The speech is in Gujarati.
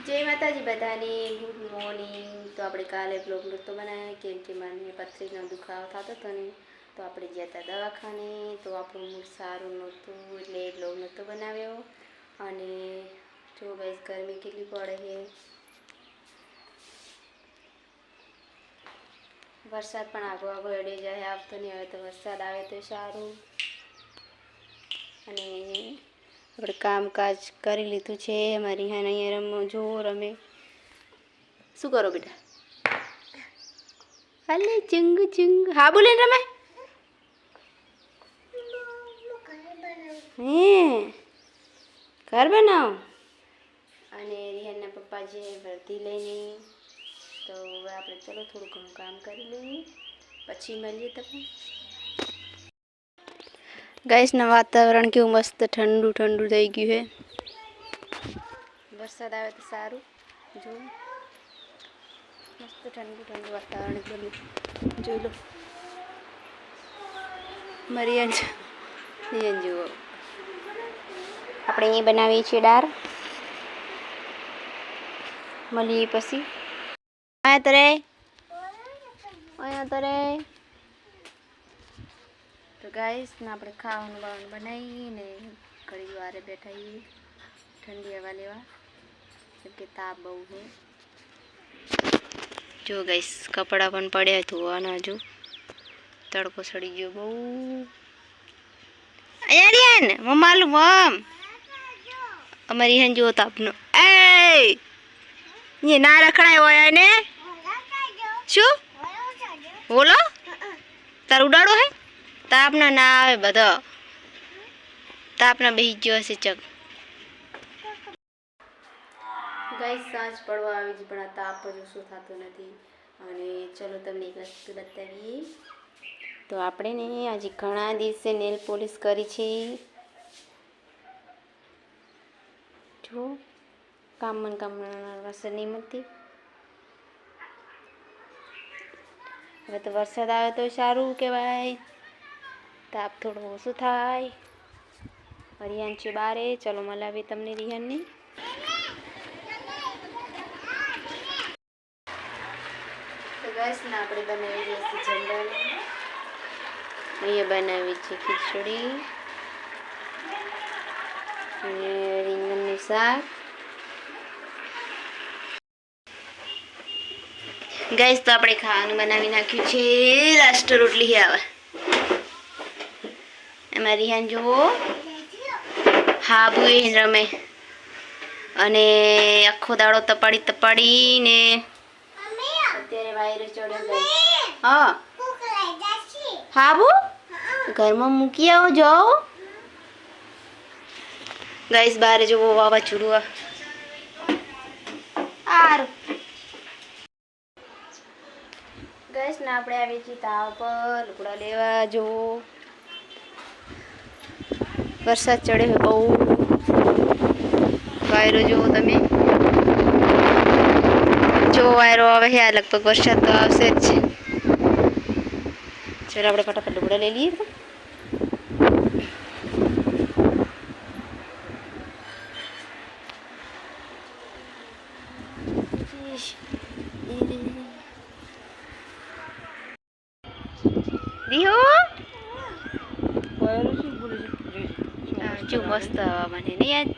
जय माताजी बधाने गुड मॉर्निंग। तो આપણે કાલે બ્લોગ નહોતો બનાવ્યો કેમ કે મને પથરીનો દુખાવો થતો હતો ને, તો આપણે ગયા હતા દવાખાને, તો આપણું મૂડ સારું નહોતું એટલે બ્લોગ નહોતો બનાવ્યો। અને જો ગાઈસ ગરમી કેટલી પડે છે, વરસાદ પણ આગો આગો એડી જાય, આવતો નહીં, હવે તો વરસાદ આવે તો સારું। અને આપણે કામકાજ કરી લીધું છે। અમારી હા અહીંયા રમો જો રમે, શું કરો બેટા? હાલે ચંગુ ચંગુ હા બોલે રમે હે ઘર બનાવો। અને રિહાનના પપ્પા જે વર્ધી લઈને, તો હવે આપણે ચલો થોડું ઘણું કામ કરી લઈએ, પછી મળીએ તમને। ગાઈસના વાતાવરણ કેવું મસ્ત ઠંડુ ઠંડુ થઈ ગયું છે, વરસાદ આવે તો સારું। જો મસ્ત ઠંડુ ઠંડુ વાતાવરણ એકદમ જોઈ લો। મરિયન જુઓ, આપણે અહીં બનાવીએ છીએ દાળ, મળીએ પછી। અહીંયા તરે તો ગાઈસ ને આપણે ખાવાનું બાવાનું બનાવીને ઘડી વારે બેઠા છીએ ઠંડી હવા લેવા, કેમ કે તાપ બહુ છે। જો ગાઈસ કપડાં પણ પડ્યા ધોવાના, જો તડકો સડી ગયો બહુ। અહીંયા ને મમ્માલું મમ અમારી હન જો તાપનો એ ના રખડાય હોય ને શું બોલો તાર ઉડાડો હે તાપના ના આવે, બધો તાપના બેસી ગયો હશે ચક। ગાઈસ સાંજ પડવા આવી જ પણ આ તાપ જ ઓછો થતો નથી। અને ચલો તમને એક વસ્તુ બતાવીએ, તો આપણે ને આજે ઘણા દિવસે નેલ પોલિશ કરી છે, જો કામ વરસાદ નહીં મળતી, હવે તો વરસાદ આવે તો સારું કહેવાય, તાપ થોડો ઓછો થાય। રિહાન છે બારે, ચલો મલાવી તમને રિહાનની। તો ગાઈસ ને આપણે બનાવી દઈએ છીએ જમવાનું, અહીંયા બનાવી છે ખીચડી અને રીંગણનું શાક। ગાઈસ તો આપણે ખાવાનું બનાવી નાખ્યું છે, લાસ્ટ રોટલી આવે એમાં રિહાન જુઓ હાબુ એ રમે, અને આખો દાડો તપાડીને અત્યારે વાયરો ચડ્યો ગઈ। હા હાબુ ઘરમાં મૂકી આવો જાઓ। ગાઈસ બહાર જુઓ વાવાઝોડું સારું। ગાઈસ ને આપણે આવી છીએ તાવ પર લુગડા લેવા, જો વરસાદ ચડે છે બહુ, વાયરો જુઓ તમે, જો વાયરો આવે છે, લગભગ વરસાદ તો આવશે જ। ચલો આપણે ફટાફટ લુગડા લઈ લઈએ। રીહો જો મસ્ત હવા મને નહીં યાદ